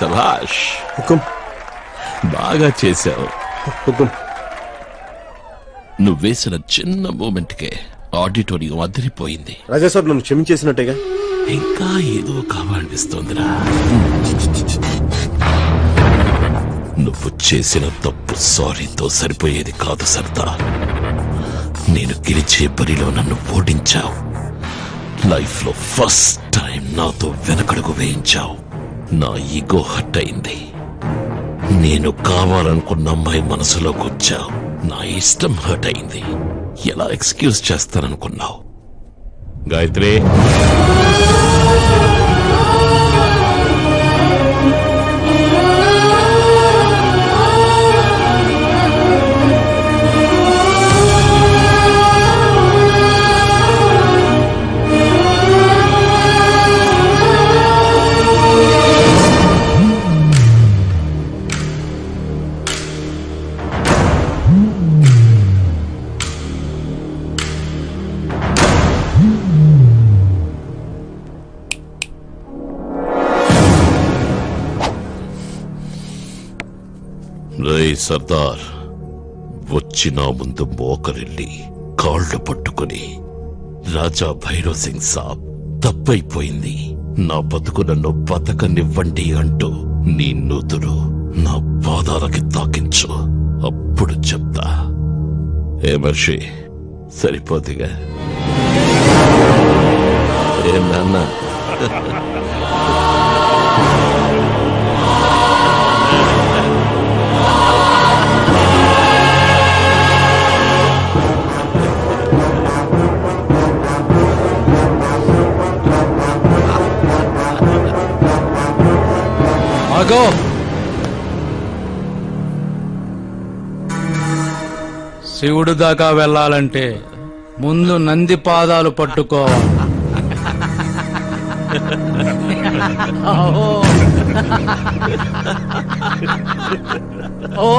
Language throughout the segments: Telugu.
సభాష్. హుకుం. బాగా చేశావు. హుకుం. నువ్వేసిన చిన్న మూమెంట్కే ఆడిటోరియం అదిరిపోయింది. రాజా సాబ్ నన్ను క్షమించేసినట్టేగా? ఇంకా ఏదో కావాలనిపిస్తోందిరా. నువ్వు చేసిన తప్పు సారీతో సరిపోయేది కాదు సర్దార్. నేను గెలిచే బరిలో నన్ను ఓడించావు. లైఫ్ లో ఫస్ట్ టైం నాతో వెనకడుగు వేయించావు. నా ఈగో హట్ అయింది. నేను కావాలనుకున్న అమ్మాయి మనసులోకి వచ్చావు. నా ఇష్టం హర్ట్ అయింది. ఎలా ఎక్స్క్యూజ్ చేస్తాననుకున్నావు? గాయత్రి, రే సర్దార్, వచ్చి నా ముందు మోకరిల్లి కాళ్ళు పట్టుకుని, రాజా భైరవ్ సింగ్ సాబ్ తప్పైపోయింది, నా బతుకు నన్ను బతకనివ్వండి అంటూ నీ నుదురు నా పాదాలకి తాకించు. అప్పుడు చెప్తా. ఏ మనిషి సరిపోతుగా? ఏ నాన్న? శివుడు దాకా వెళ్ళాలంటే ముందు నంది పాదాలు పట్టుకోవాలి. ఓ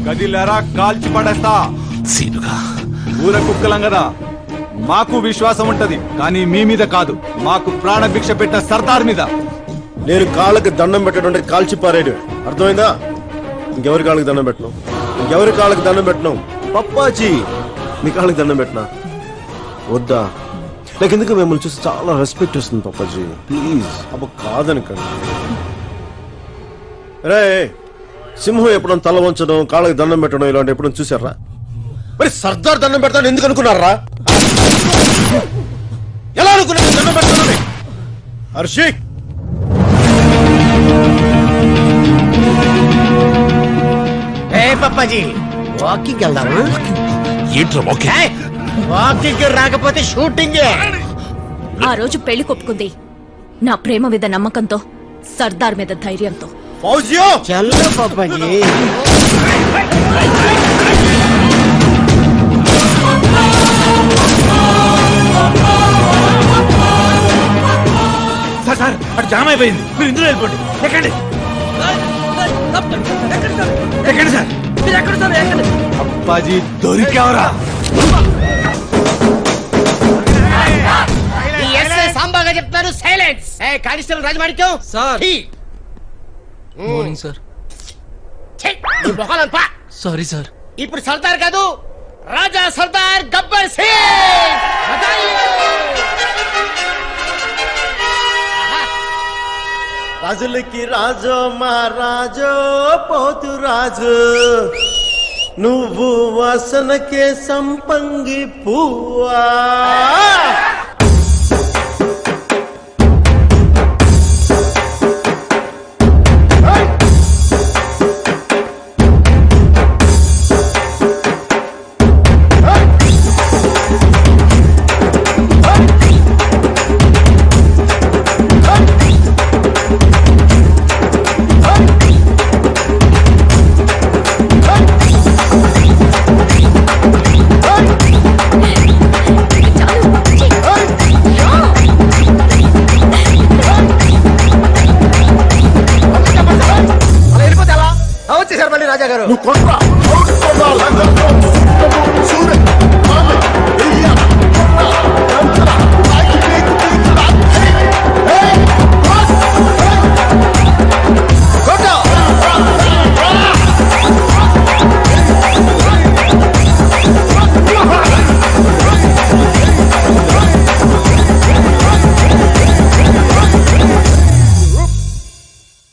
గదిలేరా, కాల్చి పడేస్తా. సీనుగా, ఊర కుక్కలం కదా, మాకు విశ్వాసం ఉంటది, కానీ మీ మీద కాదు. మాకు ప్రాణభిక్ష పెట్టిన సర్దార్ మీద. నేను కాళ్ళకి దండం పెట్టడం కాల్చి పారేడు, అర్థమైందా? ఇంకెవరి కాళ్ళకి దండం పెట్టను, ఇంకెవరి కాళ్ళకి దండం పెట్టను. పప్పాజీ మీ కాళ్ళకి దండం పెట్టినా వద్దా? నాకు ఎందుకు మిమ్మల్ని చూసి చాలా రెస్పెక్ట్ వస్తుంది పప్పాజీ, ప్లీజ్. అబ్బా కాదనకండి. రే, సింహం ఎప్పుడన్నా తల వంచడం, కాళ్ళకి దండం పెట్టడం ఇలాంటి ఎప్పుడన్నా చూసారా? మరి సర్దార్ దండం పెడతాను ఎందుకు అనుకున్నారా? ఎలా అనుకున్నా దండం పెడతానని? హర్షి, పప్పాజీ వాకింగ్ వెళ్దామా? ఏంట్రా వాకింగ్? వాకింగ్ రాకపోతే షూటింగ్. ఆ రోజు పెళ్లి కొప్పుకుంది నా ప్రేమ మీద నమ్మకంతో, సర్దార్ మీద ధైర్యంతో. చల్ల పప్పాజీ. సార్ అటు జామ్ అయిపోయింది, మీరు ఇందులో వెళ్ళిపోండి. ఎక్కండి ఎక్కండి సార్. అప్పాజీ దొరికావరా? సాంబాగా చెప్తారు. Silence. Constable Rajamanikyam sir. Morning sir. Sorry sir. ఇప్పుడు సర్దార్ కాదు, రాజా సర్దార్ గబ్బర్ సింగ్. రాజులకి రాజో మా రాజో పోతు రాజు, నువ్వు వాసనకే సంపంగి పువ్వా.